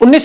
19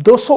$200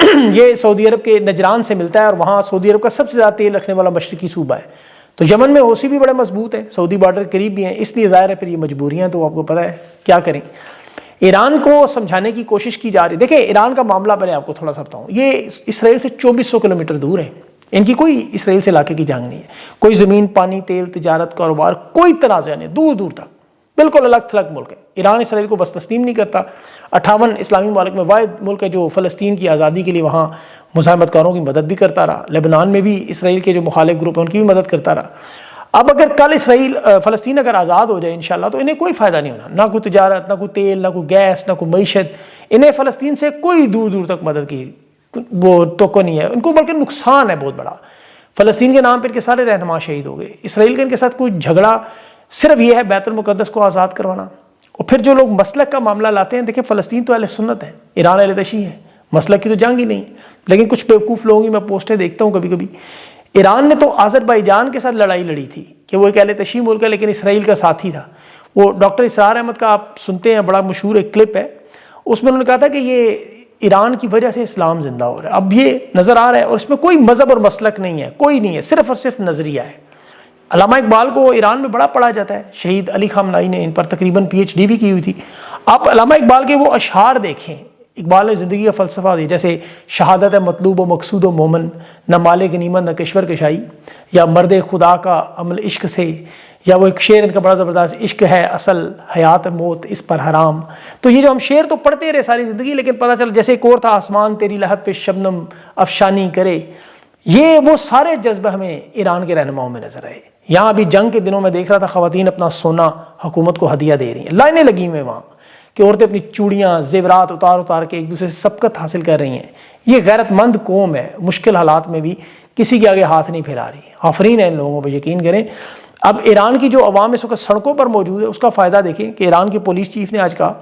یہ سعودی عرب کے نجران سے ملتا ہے اور وہاں سعودی عرب کا سب سے زیادہ تیل رکھنے والا مشرقی صوبہ ہے. تو یمن میں حوثی بھی بڑے مضبوط ہیں, سعودی بارڈر قریب بھی ہیں, اس لیے ظاہر ہے پھر یہ مجبوریاں تو آپ کو پتہ ہے کیا کریں. ایران کو سمجھانے کی کوشش کی جا رہی. دیکھیں ایران کا معاملہ پہلے آپ کو تھوڑا سا بتاؤں, یہ اسرائیل سے 2400 کلومیٹر دور ہے, ان کی کوئی اسرائیل سے علاقے کی جنگ نہیں ہے, کوئی زمین پانی تیل تجارت کاروبار کوئی تنازع نہیں, دور دور تک بالکل الگ تھلگ ملک ہے. ایران اسرائیل کو بس تسلیم نہیں کرتا. 58 اسلامی ممالک میں واحد ملک ہے جو فلسطین کی آزادی کے لیے وہاں مزاحمت کاروں کی مدد بھی کرتا رہا. لبنان میں بھی اسرائیل کے جو مخالف گروپ ہیں ان کی بھی مدد کرتا رہا. اب اگر کل فلسطین اگر آزاد ہو جائے انشاءاللہ تو انہیں کوئی فائدہ نہیں ہونا, نہ کوئی تجارت, نہ کوئی تیل, نہ کوئی گیس, نہ کوئی معیشت. انہیں فلسطین سے کوئی دور دور تک مدد کی وہ توقع نہیں ہے ان کو, بلکہ نقصان ہے بہت بڑا. فلسطین کے نام پر کے سارے رہنما شہید ہو گئے. اسرائیل کے ان کے ساتھ کوئی جھگڑا صرف یہ ہے بیت المقدس کو آزاد کروانا. اور پھر جو لوگ مسلک کا معاملہ لاتے ہیں, دیکھیں فلسطین تو اہل سنت ہے, ایران اہل تشیع ہے, مسلک کی تو جنگ ہی نہیں. لیکن کچھ بیوقوف لوگوں کی میں پوسٹیں دیکھتا ہوں کبھی کبھی, ایران نے تو آذربائیجان کے ساتھ لڑائی لڑی تھی کہ وہ ایک اہل تشیع ملک ہے لیکن اسرائیل کا ساتھی تھا. وہ ڈاکٹر اسرار احمد کا آپ سنتے ہیں, بڑا مشہور ایک کلپ ہے, اس میں انہوں نے کہا تھا کہ یہ ایران کی وجہ سے اسلام زندہ ہو رہا ہے. اب یہ نظر آ رہا ہے, اور اس میں کوئی مذہب اور مسلک نہیں ہے, کوئی نہیں ہے, صرف اور صرف نظریہ ہے. علامہ اقبال کو ایران میں بڑا پڑھا جاتا ہے, شہید علی خامنائی نے ان پر تقریباً PhD بھی کی ہوئی تھی. آپ علامہ اقبال کے وہ اشعار دیکھیں, اقبال نے زندگی کا فلسفہ دیا, جیسے شہادت ہے مطلوب و مقصود و مومن, نہ مال غنیمت نہ کشور کشائی, یا مرد خدا کا عمل عشق سے, یا وہ ایک شعر ان کا بڑا زبردست, عشق ہے اصل حیات موت اس پر حرام. تو یہ جو ہم شعر تو پڑھتے رہے ساری زندگی, لیکن پتہ چل جیسے ایک اور تھا, آسمان تیری لہت پہ شبنم افشانی کرے. یہ وہ سارے جذبہ ہمیں ایران کے رہنماؤں میں نظر آئے. یہاں ابھی جنگ کے دنوں میں دیکھ رہا تھا, خواتین اپنا سونا حکومت کو ہدیہ دے رہی ہیں, لائنیں لگی ہوئی ہیں وہاں کہ عورتیں اپنی چوڑیاں زیورات اتار اتار کے ایک دوسرے سے سبقت حاصل کر رہی ہیں. یہ غیرت مند قوم ہے, مشکل حالات میں بھی کسی کے آگے ہاتھ نہیں پھیلا رہی. آفرین ہے ان لوگوں پہ, یقین کریں. اب ایران کی جو عوام اس وقت سڑکوں پر موجود ہے, اس کا فائدہ دیکھیں کہ ایران کے پولیس چیف نے آج کہا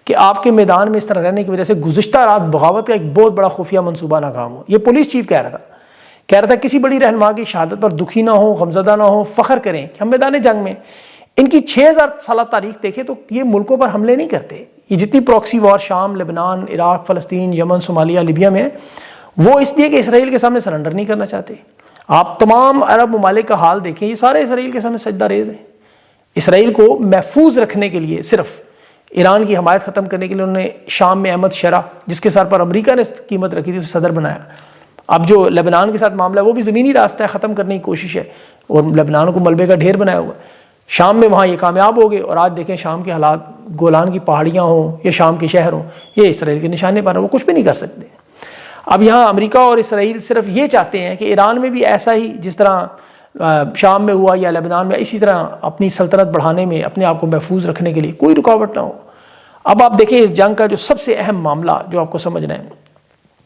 کہ آپ کے میدان میں اس طرح رہنے کی وجہ سے گزشتہ رات بغاوت کا ایک بہت بڑا خفیہ منصوبہ ناکام ہو. یہ پولیس چیف کہہ رہا تھا کسی بڑی رہنما کی شہادت پر دکھی نہ ہو, غمزدہ نہ ہو, فخر کریں کہ ہم میدان جنگ میں. ان کی 6000 سالہ تاریخ دیکھیں تو یہ ملکوں پر حملے نہیں کرتے. یہ جتنی پروکسی وار شام, لبنان, عراق, فلسطین, یمن, صومالیہ, لیبیا میں ہے, وہ اس لیے کہ اسرائیل کے سامنے سرنڈر نہیں کرنا چاہتے. آپ تمام عرب ممالک کا حال دیکھیں, یہ سارے اسرائیل کے سامنے سجدہ ریز ہیں. اسرائیل کو محفوظ رکھنے کے لیے, صرف ایران کی حمایت ختم کرنے کے لیے انہوں نے شام میں احمد شرح, جس کے سر پر امریکہ نے قیمت رکھی تھی, اسے صدر بنایا. اب جو لبنان کے ساتھ معاملہ ہے وہ بھی زمینی راستہ ہے, ختم کرنے کی کوشش ہے, اور لبنان کو ملبے کا ڈھیر بنایا ہوا ہے. شام میں وہاں یہ کامیاب ہو گئے, اور آج دیکھیں شام کے حالات, گولان کی پہاڑیاں ہوں یا شام کے شہر ہوں, یہ اسرائیل کے نشانے پر ہیں, وہ کچھ بھی نہیں کر سکتے. اب یہاں امریکہ اور اسرائیل صرف یہ چاہتے ہیں کہ ایران میں بھی ایسا ہی جس طرح شام میں ہوا یا لبنان میں, اسی طرح اپنی سلطنت بڑھانے میں, اپنے آپ کو محفوظ رکھنے کے لیے کوئی رکاوٹ نہ ہو. اب آپ دیکھیں اس جنگ کا جو سب سے اہم معاملہ جو آپ کو سمجھنا ہے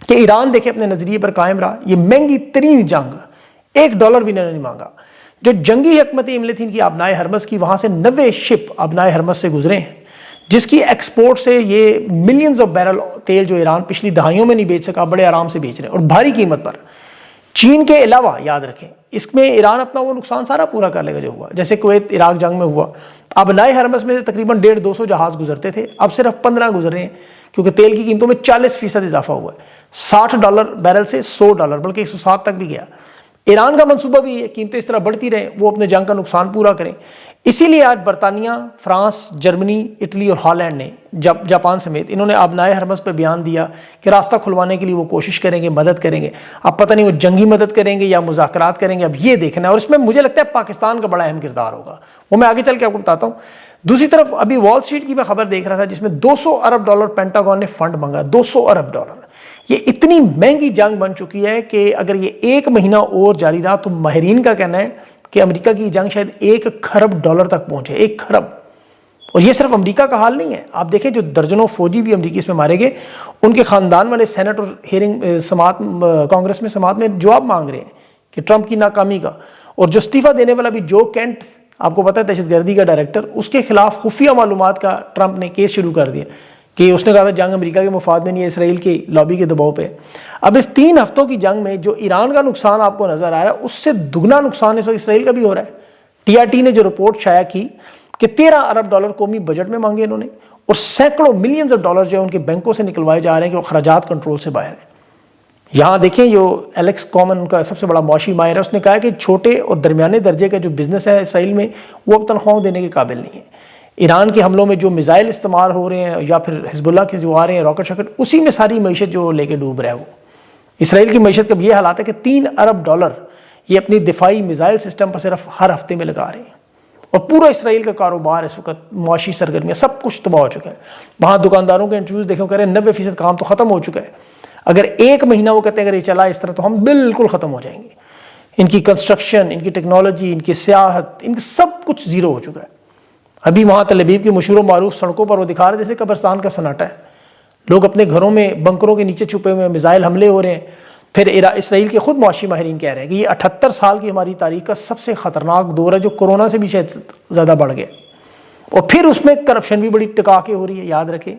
کہ ایران دیکھیں اپنے نظریے پر قائم رہا. یہ مہنگی ترین جنگ, $1 بھی انہوں نے نہیں مانگا. جو جنگی حکمت عملی تھی ان کی آبنائے ہرمز کی, وہاں سے 90 شپ آبنائے ہرمز سے گزرے ہیں, جس کی ایکسپورٹ سے یہ ملینز آف بیرل تیل جو ایران پچھلی دہائیوں میں نہیں بیچ سکا, بڑے آرام سے بیچ رہے ہیں, اور بھاری قیمت پر. چین کے علاوہ یاد رکھیں اس میں ایران اپنا وہ نقصان سارا پورا کر لے گا جو ہوا, جیسے کویت عراق جنگ میں ہوا. آبنائے ہرمز میں سے تقریباً 150-200 جہاز گزرتے تھے, اب صرف 15 گزر رہے ہیں, کیونکہ تیل کی قیمتوں میں 40% اضافہ ہوا ہے. $60 بیرل سے $100, بلکہ 107 تک بھی گیا. ایران کا منصوبہ بھی ہے قیمتیں اس طرح بڑھتی رہیں, وہ اپنے جنگ کا نقصان پورا کریں. اسی لیے آج برطانیہ, فرانس, جرمنی, اٹلی اور ہالینڈ نے, جاپان سمیت, انہوں نے آبنائے ہرمز پہ بیان دیا کہ راستہ کھلوانے کے لیے وہ کوشش کریں گے, مدد کریں گے. اب پتہ نہیں وہ جنگی مدد کریں گے یا مذاکرات کریں گے, اب یہ دیکھنا ہے. اور اس میں مجھے لگتا ہے پاکستان کا بڑا اہم کردار ہوگا, وہ میں آگے چل کے آپ کو بتاتا ہوں. دوسری طرف ابھی وال اسٹریٹ کی میں خبر دیکھ رہا تھا جس میں $200 ارب پینٹاگون نے فنڈ مانگا. $200 ارب. یہ اتنی مہنگی جنگ بن چکی ہے کہ اگر یہ 1 مہینہ اور جاری رہا تو ماہرین کا کہنا ہے کہ امریکہ کی جنگ شاید $1 خرب تک پہنچے. 1 خرب. اور یہ صرف امریکہ کا حال نہیں ہے, آپ دیکھیں جو درجنوں فوجی بھی امریکی اس میں مارے گئے, ان کے خاندان والے سینٹ اور ہیئرنگ سماعت, کانگریس میں سماعت میں جواب مانگ رہے ہیں کہ ٹرمپ کی ناکامی کا. اور جو استعفیٰ دینے والا بھی جو کینٹ, آپ کو پتہ ہے دہشت گردی کا ڈائریکٹر, اس کے خلاف خفیہ معلومات کا ٹرمپ نے کیس شروع کر دیا کہ اس نے کہا تھا جنگ امریکہ کے مفاد میں نہیں ہے, اسرائیل کی لابی کے دباؤ پہ. اب اس 3 ہفتوں کی جنگ میں جو ایران کا نقصان آپ کو نظر آ رہا ہے, اس سے دگنا نقصان اس وقت اسرائیل کا بھی ہو رہا ہے. TRT نے جو رپورٹ شائع کی کہ $13 ارب قومی بجٹ میں مانگے انہوں نے, اور سینکڑوں ملینز آف ڈالر جو ہے ان کے بینکوں سے نکلوائے جا رہے ہیں کہ وہ خراجات کنٹرول سے باہر ہیں. یہاں دیکھیں جو ایلیکس کامن ان کا سب سے بڑا معاشی ماہر ہے، اس نے کہا کہ چھوٹے اور درمیانے درجے کا جو بزنس ہے اسرائیل میں وہ اب تنخواہوں دینے کے قابل نہیں ہے۔ ایران کے حملوں میں جو میزائل استعمال ہو رہے ہیں یا پھر حزب اللہ کے جو آ رہے ہیں راکٹ شاکٹ، اسی میں ساری معیشت جو لے کے ڈوب رہا ہے وہ اسرائیل کی معیشت کا یہ حالات ہے کہ $3 ارب یہ اپنی دفاعی میزائل سسٹم پر صرف ہر ہفتے میں لگا رہے ہیں، اور پورا اسرائیل کا کاروبار اس وقت معاشی سرگرمیاں سب کچھ تباہ ہو چکا ہے۔ وہاں دکانداروں کے انٹرویوز دیکھو کہہ رہے ہیں 90% کام تو ختم ہو چکا ہے، اگر 1 مہینہ وہ کہتے ہیں اگر یہ چلا اس طرح تو ہم بالکل ختم ہو جائیں گے۔ ان کی کنسٹرکشن، ان کی ٹیکنالوجی، ان کی سیاحت، ان کی سب کچھ زیرو ہو چکا ہے۔ ابھی وہاں تل ابیب کی مشہور و معروف سڑکوں پر وہ دکھا رہے جیسے قبرستان کا سناٹا ہے، لوگ اپنے گھروں میں بنکروں کے نیچے چھپے ہوئے ہیں، میزائل حملے ہو رہے ہیں۔ پھر اسرائیل کے خود معاشی ماہرین کہہ رہے ہیں کہ یہ 78 سال کی ہماری تاریخ کا سب سے خطرناک دور ہے، جو کورونا سے بھی شاید زیادہ بڑھ گیا، اور پھر اس میں کرپشن بھی بڑی ٹکا کے ہو رہی ہے۔ یاد رکھیں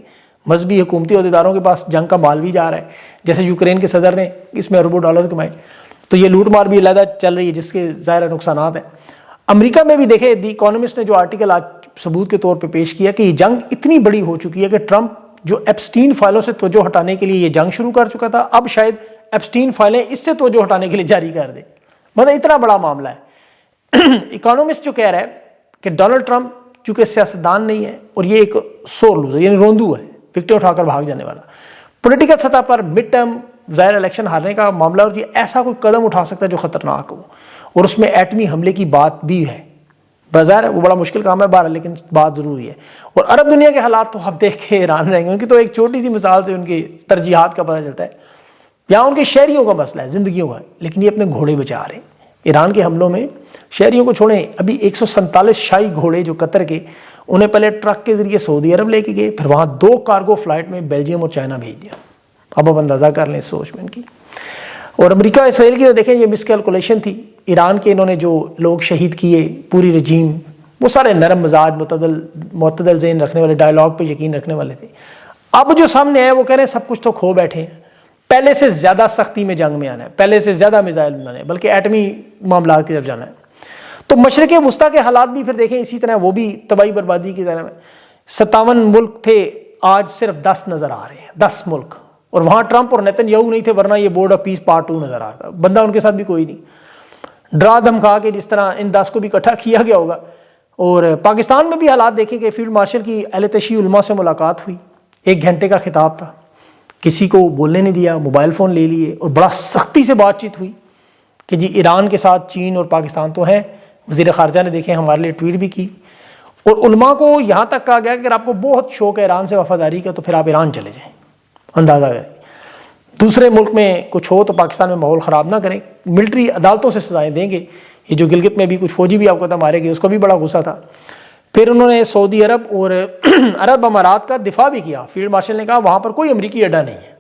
مذہبی حکومتی عہدیداروں کے پاس جنگ کا مال بھی جا رہا ہے، جیسے یوکرین کے صدر نے اس میں اربوں ڈالر کمائے، تو یہ لوٹ مار بھی علیحدہ چل رہی ہے جس کے ظاہر نقصانات ہیں۔ امریکہ میں بھی دیکھیں دی اکانومسٹ نے جو آرٹیکل آج ثبوت کے طور پہ پیش کیا کہ یہ جنگ اتنی بڑی ہو چکی ہے کہ ٹرمپ جو ایپسٹین فائلوں سے توجہ ہٹانے کے لیے یہ جنگ شروع کر چکا تھا، اب شاید ایپسٹین فائلیں اس سے توجہ ہٹانے کے لیے جاری کر دے، مطلب اتنا بڑا معاملہ ہے۔ اکانومسٹ جو کہہ رہا ہے کہ ڈونلڈ ٹرمپ چونکہ سیاستدان نہیں ہے اور یہ ایک سور لوزر یعنی روندو ہے، وکٹیں اٹھا کر بھاگ جانے والا، پولیٹیکل سطح پر مڈ ٹرم ظاہر الیکشن ہارنے کا معاملہ، اور یہ ایسا کوئی قدم اٹھا سکتا ہے جو خطرناک ہو، اور اس میں ایٹمی حملے کی بات بھی ہے۔ بظاہر وہ بڑا مشکل کام ہے بہرحال، لیکن بات ضروری ہے۔ اور عرب دنیا کے حالات تو آپ دیکھ کے حیران رہیں گے، ان کی تو ایک چھوٹی سی مثال سے ان کی ترجیحات کا پتہ چلتا ہے۔ یہاں ان کے شہریوں کا مسئلہ ہے، زندگیوں کا، لیکن یہ اپنے گھوڑے بچا رہے ہیں۔ ایران کے حملوں میں شہریوں کو چھوڑیں، ابھی 147 شاہی گھوڑے جو قطر کے، انہیں پہلے ٹرک کے ذریعے سعودی عرب لے کے گئے، پھر وہاں 2 کارگو فلائٹ میں بیلجیم اور چائنا بھیج دیا۔ اب آپ اندازہ کر لیں اس سوچ میں ان کی۔ اور امریکہ اسرائیل کی تو دیکھیں یہ مس کیلکولیشن تھی، ایران کے انہوں نے جو لوگ شہید کیے، پوری رجیم، وہ سارے نرم مزاج معتدل ذہن رکھنے والے، ڈائلاگ پہ یقین رکھنے والے تھے۔ اب جو سامنے آئے وہ کہہ رہے ہیں سب کچھ تو کھو بیٹھے ہیں، پہلے سے زیادہ سختی میں جنگ میں آنا ہے، پہلے سے زیادہ میزائل بنانے ہیں، بلکہ ایٹمی معاملات کی طرف جانا ہے۔ تو مشرق وسطیٰ کے حالات بھی پھر دیکھیں اسی طرح، وہ بھی تباہی بربادی کی طرح میں 57 ملک تھے، آج صرف 10 نظر آ رہے ہیں، 10 ملک، اور وہاں ٹرمپ اور نیتن یاہو نہیں تھے، ورنہ یہ بورڈ آف پیس پارٹ 2 نظر آ رہا، بندہ ان کے ساتھ بھی کوئی نہیں، ڈرا دھمکا کے جس طرح ان 10 کو بھی اکٹھا کیا گیا ہوگا۔ اور پاکستان میں بھی حالات دیکھیں کہ فیلڈ مارشل کی اہل تشیع علماء سے ملاقات ہوئی، 1 گھنٹے کا خطاب تھا، کسی کو بولنے نہیں دیا، موبائل فون لے لیے، اور بڑا سختی سے بات چیت ہوئی کہ جی ایران کے ساتھ چین اور پاکستان تو ہیں۔ وزیر خارجہ نے دیکھیں ہمارے لیے ٹویٹ بھی کی، اور علماء کو یہاں تک کہا گیا کہ اگر آپ کو بہت شوق ہے ایران سے وفاداری کا تو پھر آپ ایران چلے جائیں، اندازہ کریں، دوسرے ملک میں کچھ ہو تو پاکستان میں ماحول خراب نہ کریں، ملٹری عدالتوں سے سزائیں دیں گے۔ یہ جو گلگت میں بھی کچھ فوجی بھی آپ کو مارے گئے، اس کو بھی بڑا غصہ تھا۔ پھر انہوں نے سعودی عرب اور عرب امارات کا دفاع بھی کیا، فیلڈ مارشل نے کہا وہاں پر کوئی امریکی اڈا نہیں ہے،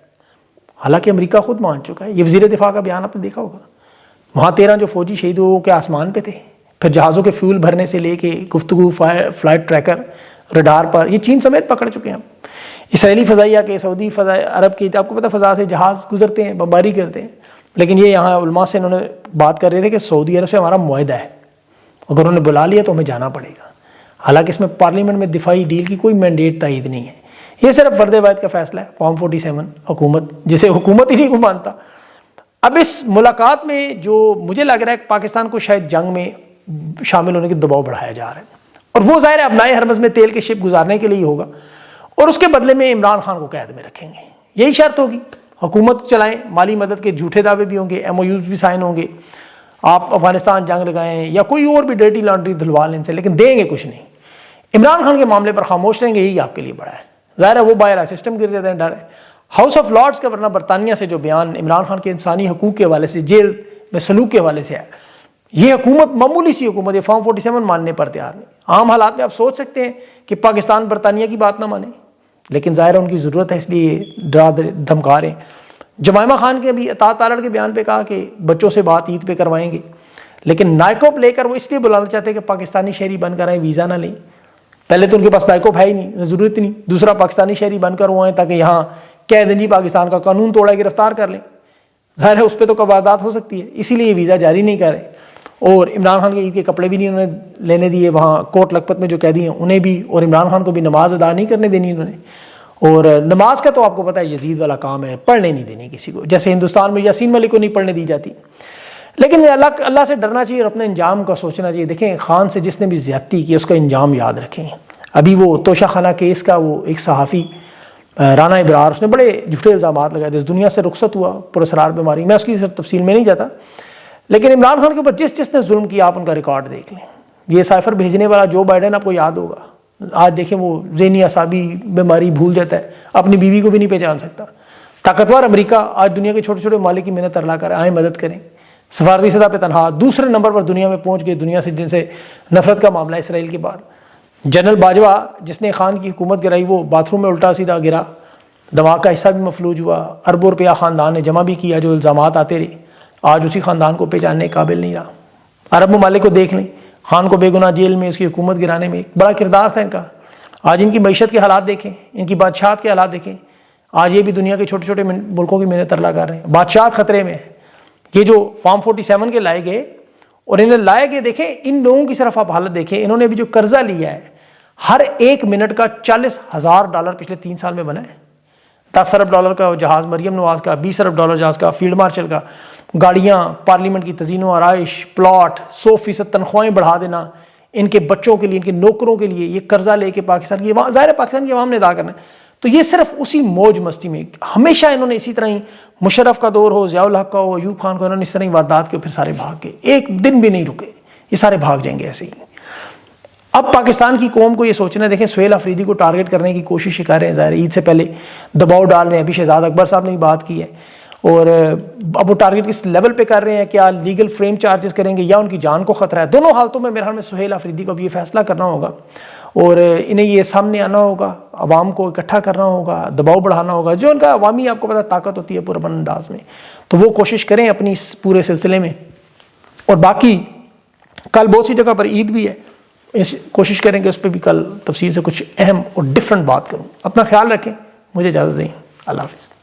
حالانکہ امریکہ خود مان چکا ہے۔ یہ وزیر دفاع کا بیان آپ نے دیکھا ہوگا، وہاں 13 جو فوجی شہید ہوئے وہ کیا آسمان پہ تھے، پھر جہازوں کے فیول بھرنے سے لے کے گفتگو، فلائٹ ٹریکر، ریڈار پر یہ چین سمیت پکڑ چکے ہیں۔ اسرائیلی فضائیہ کے، سعودی عرب کی، آپ کو پتہ فضا سے جہاز گزرتے ہیں، بمباری کرتے ہیں، لیکن یہ یہاں علماء سے انہوں نے بات کر رہے تھے کہ سعودی عرب سے ہمارا معاہدہ ہے، اگر انہوں نے بلا لیا تو ہمیں جانا پڑے گا، حالانکہ اس میں پارلیمنٹ میں دفاعی ڈیل کی کوئی مینڈیٹ تائید نہیں ہے، یہ صرف فرد واحد کا فیصلہ ہے، فارم 47 حکومت، جسے حکومت ہی نہیں کو مانتا۔ اب اس ملاقات میں جو مجھے لگ رہا ہے کہ پاکستان کو شاید جنگ میں شامل ہونے کے دباؤ بڑھایا جا رہا ہے، اور وہ ظاہر ہے ابنائے ہرمز میں تیل کے شپ گزارنے کے لیے ہوگا، اور اس کے بدلے میں عمران خان کو قید میں رکھیں گے، یہی شرط ہوگی، حکومت چلائیں، مالی مدد کے جھوٹے دعوے بھی ہوں گے، MOUs بھی سائن ہوں گے، آپ افغانستان جنگ لگائیں یا کوئی اور بھی ڈرٹی لانڈری دھلوا لیں سے، لیکن دیں گے کچھ نہیں۔ عمران خان کے معاملے پر خاموش رہیں گے، یہی آپ کے لیے بڑا ہے، ظاہر ہے وہ باہر سسٹم گر دیتے ہیں، ڈر ہے۔ ہاؤس آف لارڈز کا ورنہ برطانیہ سے جو بیان عمران خان کے انسانی حقوق کے حوالے سے، جیل میں سلوک کے حوالے سے ہے، یہ حکومت معمولی سی حکومت ہے، فارم 47 ماننے پر تیار نہیں۔ عام حالات میں آپ سوچ سکتے ہیں کہ پاکستان برطانیہ کی بات نہ مانے، لیکن ظاہر ہے ان کی ضرورت ہے، اس لیے ڈرا دھمکا رہے ہیں۔ جمائمہ خان کے بھی اطاعت تالڑ کے بیان پہ کہا کہ بچوں سے بات عید پہ کروائیں گے، لیکن نائکوپ لے کر وہ اس لیے بلانا چاہتے ہیں کہ پاکستانی شہری بن کر آئیں، ویزا نہ لیں۔ پہلے تو ان کے پاس نائکوپ ہے ہی نہیں، ضرورت نہیں، دوسرا پاکستانی شہری بن کر وہ آئیں تاکہ یہاں کہہ دیں جی پاکستان کا قانون توڑا ہے، گرفتار کر لیں، ظاہر ہے اس پہ تو قواعدات ہو سکتی ہے، اسی لیے یہ ویزا جاری نہیں کر رہے۔ اور عمران خان کے عید کے کپڑے بھی نہیں انہوں نے لینے دیے، وہاں کوٹ لکھپت میں جو قیدی ہیں انہیں بھی، اور عمران خان کو بھی نماز ادا نہیں کرنے دینی انہوں نے۔ اور نماز کا تو آپ کو پتہ ہے یزید والا کام ہے، پڑھنے نہیں دینی کسی کو، جیسے ہندوستان میں یاسین ملک کو نہیں پڑھنے دی جاتی. لیکن اللہ سے ڈرنا چاہیے اور اپنے انجام کا سوچنا چاہیے. دیکھیں خان سے جس نے بھی زیادتی کی اس کا انجام یاد رکھیں. ابھی وہ توشہ خانہ کیس کا وہ ایک صحافی رانا ابرار، اس نے بڑے جھوٹے الزامات لگائے تھے، اس دنیا سے رخصت ہوا پراسرار بیماری. میں اس کی تفصیل میں نہیں جاتا، لیکن عمران خان کے اوپر جس نے ظلم کیا آپ ان کا ریکارڈ دیکھ لیں. یہ سائفر بھیجنے والا جو بائیڈن آپ کو یاد ہوگا، آج دیکھیں وہ ذہنی اعصابی بیماری بھول جاتا ہے، اپنی بیوی کو بھی نہیں پہچان سکتا. طاقتور امریکہ آج دنیا کے چھوٹے چھوٹے ممالک کی محنت ارلا کر آئیں مدد کریں. سفارتی سطح پہ تنہا دوسرے نمبر پر دنیا میں پہنچ گئے، دنیا سے جن سے نفرت کا معاملہ اسرائیل کے بعد. جنرل باجوہ جس نے خان کی حکومت گرائی، وہ باتھ روم میں الٹا سیدھا گرا، دماغ کا حصہ بھی مفلوج ہوا. اربوں روپیہ خاندان نے جمع بھی کیا، جو الزامات آتے رہے آج اسی خاندان کو پہچاننے قابل نہیں رہا. عرب ممالک کو دیکھ لیں، خان کو بے گناہ جیل میں اس کی حکومت گرانے میں ایک بڑا کردار تھا ان کا. آج ان کی معیشت کے حالات دیکھیں، ان کی بادشاہت کے حالات دیکھیں. آج یہ بھی دنیا کے چھوٹے چھوٹے ملکوں کی محنت ارلا کر رہے ہیں. بادشاہت خطرے میں ہے. یہ جو فارم 47 کے لائے گئے اور انہیں لائے گئے، دیکھیں ان لوگوں کی صرف آپ حالت دیکھیں. انہوں نے بھی جو قرضہ لیا ہے، ہر ایک منٹ کا $40,000 پچھلے 3 سال میں بنا ہے. $10 ارب کا جہاز مریم نواز کا، $20 ارب جہاز کا، فیلڈ مارشل کا، گاڑیاں، پارلیمنٹ کی تزئین و آرائش، پلاٹ، 100% تنخواہیں بڑھا دینا ان کے بچوں کے لیے، ان کے نوکروں کے لیے. یہ قرضہ لے کے پاکستان کی ظاہر ہے پاکستان کی عوام نے ادا کرنا ہے. تو یہ صرف اسی موج مستی میں ہمیشہ انہوں نے اسی طرح ہی، مشرف کا دور ہو، ضیاء الحق کا ہو، ایوب خان کو، انہوں نے اس طرح ہی واردات کے پھر سارے بھاگ گئے. ایک دن بھی نہیں رکے، یہ سارے بھاگ جائیں گے ایسے ہی. اب پاکستان کی قوم کو یہ سوچنا ہے. دیکھیں سہیل آفریدی کو ٹارگٹ کرنے کی کوشش کر رہے ہیں، ظاہر عید سے پہلے دباؤ ڈال رہے ہیں. ابھی شہزاد اکبر صاحب نے بھی بات کی ہے. اور اب وہ ٹارگٹ کس لیول پہ کر رہے ہیں، کیا لیگل فریم چارجز کریں گے یا ان کی جان کو خطرہ ہے. دونوں حالتوں میں میرے خیال میں سہیل آفریدی کو اب یہ فیصلہ کرنا ہوگا اور انہیں یہ سامنے آنا ہوگا، عوام کو اکٹھا کرنا ہوگا، دباؤ بڑھانا ہوگا. جو ان کا عوامی آپ کو پتہ طاقت ہوتی ہے پرامن انداز میں، تو وہ کوشش کریں اپنی اس پورے سلسلے میں. اور باقی کل بہت سی جگہ پر عید بھی ہے، اس کوشش کریں کہ اس پہ بھی کل تفصیل سے کچھ اہم اور ڈفرینٹ بات کروں. اپنا خیال رکھیں، مجھے اجازت دیں. اللہ حافظ.